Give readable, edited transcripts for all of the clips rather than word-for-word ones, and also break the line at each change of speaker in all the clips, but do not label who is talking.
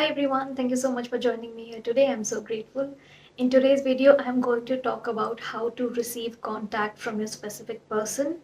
Hi everyone, thank you so much for joining me here today. I'm so grateful. In today's video, I'm going to talk about how to receive contact from your specific person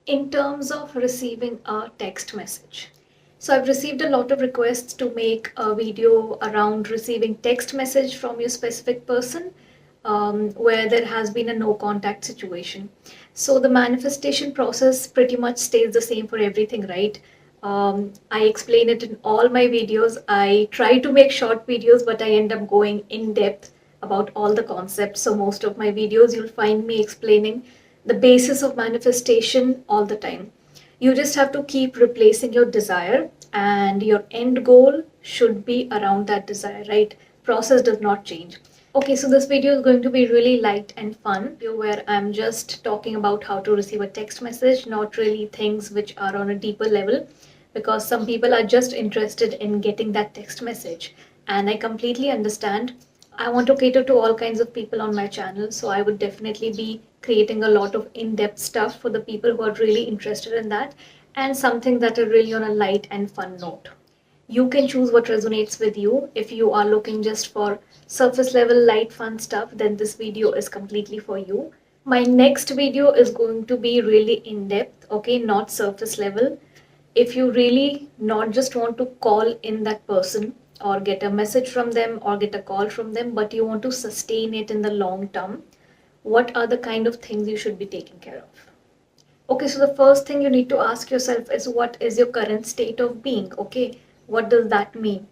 in terms of receiving a text message. So I've received a lot of requests to make a video around receiving text message from your specific person where there has been a no contact situation. So the manifestation process pretty much stays the same for everything, right? I explain it in all my videos. I try to make short videos, but I end up going in depth about all the concepts. So most of my videos, you'll find me explaining the basis of manifestation all the time. You just have to keep replacing your desire, and your end goal should be around that desire, right? Process does not change. Okay, so this video is going to be really light and fun, where I'm just talking about how to receive a text message, not really things which are on a deeper level, because some people are just interested in getting that text message. And I completely understand. I want to cater to all kinds of people on my channel, so I would definitely be creating a lot of in-depth stuff for the people who are really interested in that, and something that are really on a light and fun note. You can choose what resonates with you. If you are looking just for surface level light fun stuff, then this video is completely for you. My next video is going to be really in depth, okay, not surface level. If you really not just want to call in that person or get a message from them or get a call from them, but you want to sustain it in the long term, what are the kind of things you should be taking care of? Okay, so the first thing you need to ask yourself is, what is your current state of being? Okay, what does that mean?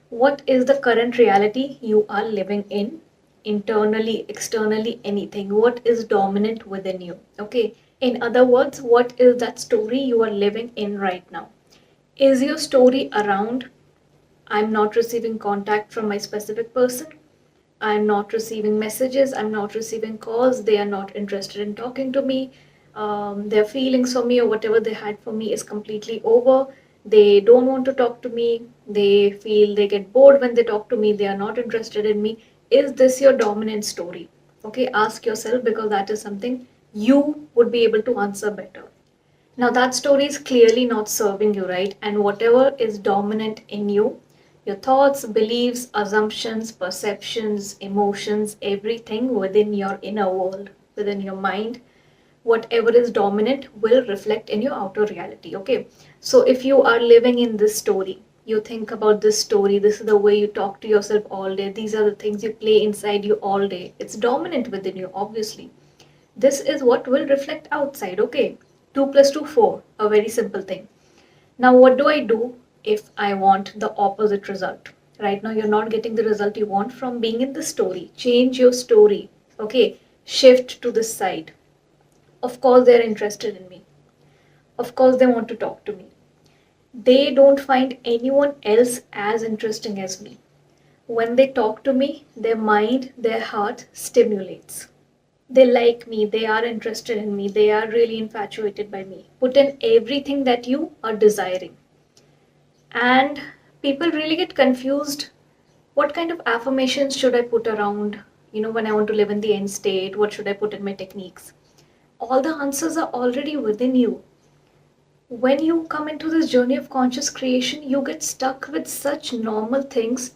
What is the current reality you are living in? Internally, externally, anything. What is dominant within you? Okay, in other words, what is that story you are living in right now? Is your story around, I'm not receiving contact from my specific person? I'm not receiving messages, I'm not receiving calls, they are not interested in talking to me, their feelings for me or whatever they had for me is completely over. They don't want to talk to me, they feel they get bored when they talk to me, they are not interested in me. Is this your dominant story? Okay, ask yourself, because that is something you would be able to answer better. Now, that story is clearly not serving you, right? And whatever is dominant in you, your thoughts, beliefs, assumptions, perceptions, emotions, everything within your inner world, within your mind, whatever is dominant will reflect in your outer reality. Okay, so if you are living in this story, you think about this story, this is the way you talk to yourself all day, these are the things you play inside you all day, it's dominant within you, obviously. This is what will reflect outside. Okay, 2 plus 2 4, a very simple thing. Now what do I do if I want the opposite result? Right now you're not getting the result you want from being in the story. Change your story. Okay, shift to this side. Of course they're interested in me, of course they want to talk to me. They don't find anyone else as interesting as me. When they talk to me, their mind, their heart stimulates. They like me, they are interested in me, they are really infatuated by me. Put in everything that you are desiring. And people really get confused. What kind of affirmations should I put around, when I want to live in the end state? What should I put in my techniques? All the answers are already within you. When you come into this journey of conscious creation, you get stuck with such normal things.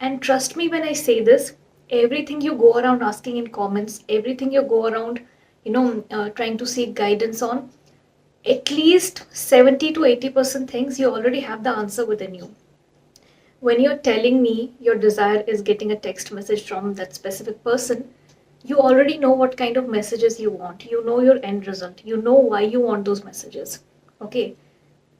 And trust me when I say this, everything you go around asking in comments, everything you go around, trying to seek guidance on, at least 70 to 80% things you already have the answer within you. When you're telling me your desire is getting a text message from that specific person, you already know what kind of messages you want. You know your end result. You know why you want those messages. Okay.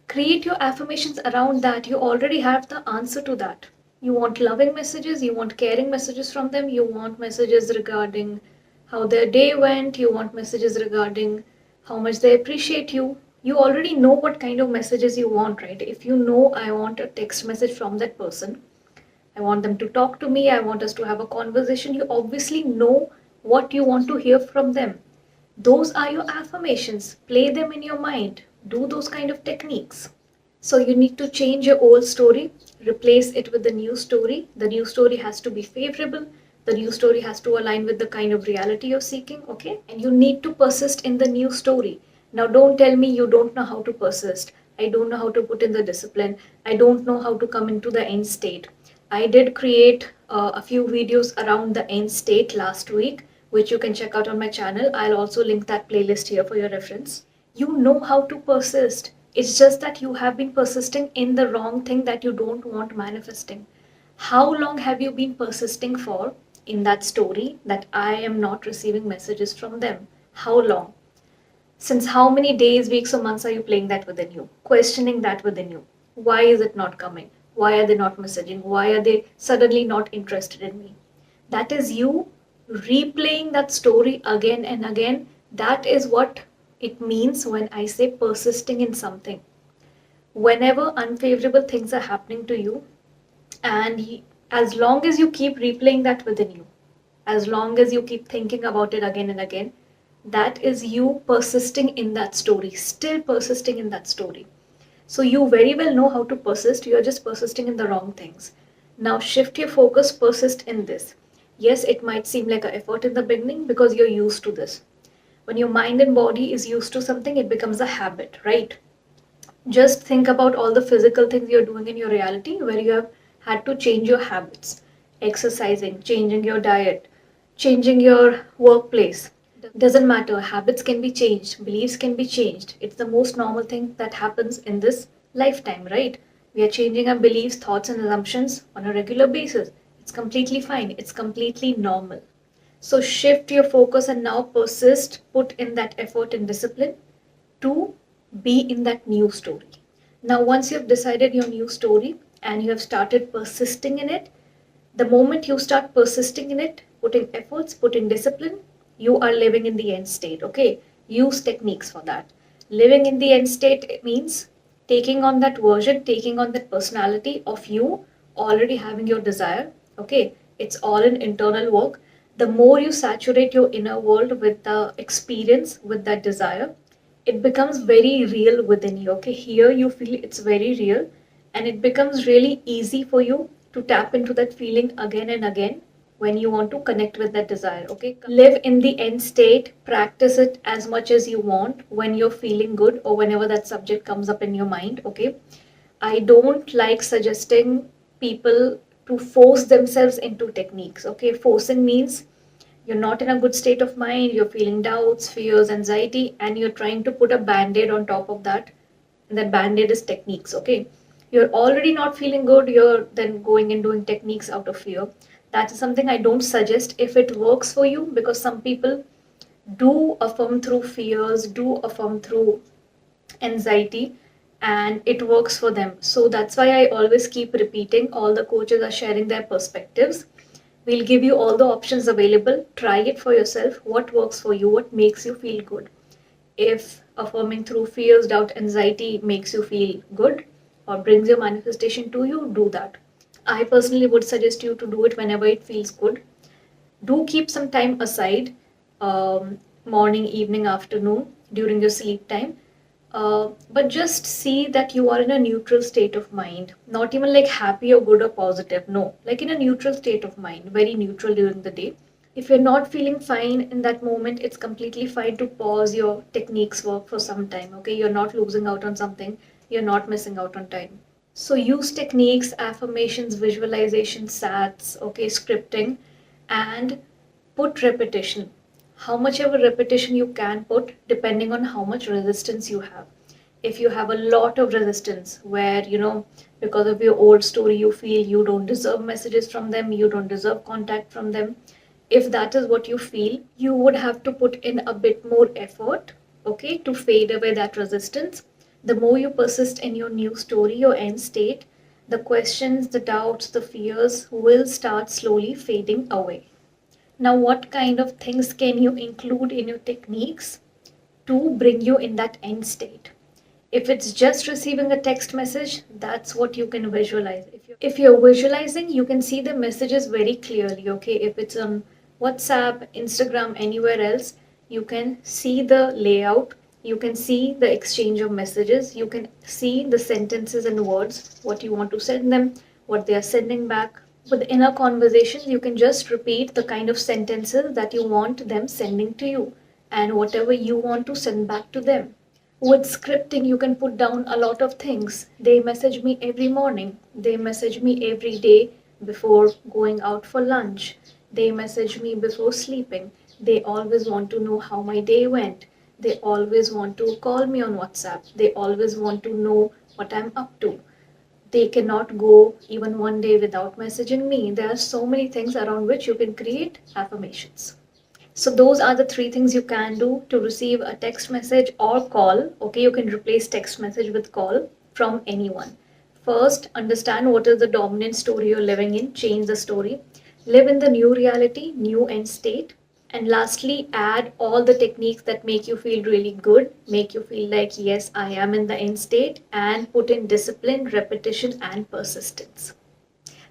Create your affirmations around that. You already have the answer to that. You want loving messages, you want caring messages from them, you want messages regarding how their day went, you want messages regarding how much they appreciate you. You already know what kind of messages you want, right? If you know, I want a text message from that person, I want them to talk to me, I want us to have a conversation, you obviously know what you want to hear from them. Those are your affirmations. Play them in your mind. Do those kind of techniques. So you need to change your old story, replace it with the new story. The new story has to be favorable. The new story has to align with the kind of reality you're seeking, okay? And you need to persist in the new story. Now don't tell me you don't know how to persist. I don't know how to put in the discipline. I don't know how to come into the end state. I did create a few videos around the end state last week, which you can check out on my channel. I'll also link that playlist here for your reference. You know how to persist. It's just that you have been persisting in the wrong thing that you don't want manifesting. How long have you been persisting for in that story that I am not receiving messages from them? How long? Since how many days, weeks, or months are you playing that within you? Questioning that within you. Why is it not coming? Why are they not messaging? Why are they suddenly not interested in me? That is you replaying that story again and again. That is what it means when I say persisting in something. Whenever unfavorable things are happening to you, and as long as you keep replaying that within you, as long as you keep thinking about it again and again, that is you persisting in that story, still persisting in that story. So you very well know how to persist, you're just persisting in the wrong things. Now shift your focus, persist in this. Yes, it might seem like an effort in the beginning because you're used to this. When your mind and body is used to something, it becomes a habit, right? Just think about all the physical things you're doing in your reality where you have had to change your habits, exercising, changing your diet, changing your workplace. Doesn't matter, habits can be changed, beliefs can be changed. It's the most normal thing that happens in this lifetime, right? We are changing our beliefs, thoughts, and assumptions on a regular basis. It's completely fine, it's completely normal. So shift your focus and now persist, put in that effort and discipline to be in that new story. Now, once you have decided your new story and you have started persisting in it, the moment you start persisting in it, putting efforts, putting discipline, you are living in the end state. Okay, use techniques for that. Living in the end state means taking on that version, taking on that personality of you already having your desire. Okay, it's all an internal work. The more you saturate your inner world with the experience, with that desire, it becomes very real within you. Okay, here you feel it's very real, and it becomes really easy for you to tap into that feeling again and again when you want to connect with that desire. Okay, live in the end state, practice it as much as you want when you're feeling good or whenever that subject comes up in your mind. Okay, I don't like suggesting people to force themselves into techniques. Okay, forcing means you're not in a good state of mind, you're feeling doubts, fears, anxiety, and you're trying to put a band aid on top of that. And that band aid is techniques, okay? You're already not feeling good, you're then going and doing techniques out of fear. That is something I don't suggest if it works for you, because some people do affirm through fears, do affirm through anxiety, and it works for them. So that's why I always keep repeating. All the coaches are sharing their perspectives. We'll give you all the options available. Try it for yourself. What works for you? What makes you feel good? If affirming through fears, doubt, anxiety makes you feel good or brings your manifestation to you, do that. I personally would suggest you to do it whenever it feels good. Do keep some time aside, morning, evening, afternoon, during your sleep time. But just see that you are in a neutral state of mind, not even like happy or good or positive. No, like in a neutral state of mind, very neutral during the day. If you're not feeling fine in that moment, it's completely fine to pause your techniques work for some time. Okay, you're not losing out on something, you're not missing out on time. So use techniques, affirmations, visualization, SATs, okay, scripting, and put repetition. How much ever repetition you can put, depending on how much resistance you have. If you have a lot of resistance where, because of your old story, you feel you don't deserve messages from them, you don't deserve contact from them, if that is what you feel, you would have to put in a bit more effort, okay, to fade away that resistance. The more you persist in your new story, your end state, the questions, the doubts, the fears will start slowly fading away. Now, what kind of things can you include in your techniques to bring you in that end state? If it's just receiving a text message, that's what you can visualize. If you're visualizing, you can see the messages very clearly, okay? If it's on WhatsApp, Instagram, anywhere else, you can see the layout, you can see the exchange of messages, you can see the sentences and words, what you want to send them, what they are sending back. With inner conversations, you can just repeat the kind of sentences that you want them sending to you and whatever you want to send back to them. With scripting, you can put down a lot of things. They message me every morning. They message me every day before going out for lunch. They message me before sleeping. They always want to know how my day went. They always want to call me on WhatsApp. They always want to know what I'm up to. They cannot go even one day without messaging me. There are so many things around which you can create affirmations. So those are the three things you can do to receive a text message or call. Okay, you can replace text message with call from anyone. First, understand what is the dominant story you're living in, change the story. Live in the new reality, new end state. And lastly, add all the techniques that make you feel really good, make you feel like, yes, I am in the end state, and put in discipline, repetition, and persistence.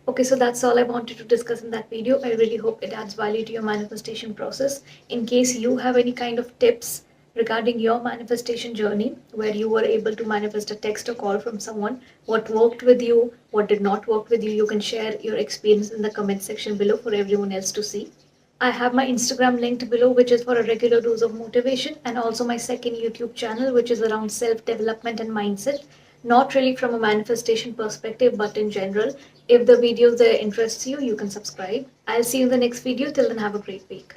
Okay, so that's all I wanted to discuss in that video. I really hope it adds value to your manifestation process. In case you have any kind of tips regarding your manifestation journey where you were able to manifest a text or call from someone, what worked with you, what did not work with you, you can share your experience in the comment section below for everyone else to see. I have my Instagram linked below, which is for a regular dose of motivation, and also my second YouTube channel, which is around self development and mindset. Not really from a manifestation perspective, but in general. If the videos there interests you, you can subscribe. I'll see you in the next video. Till then, have a great week.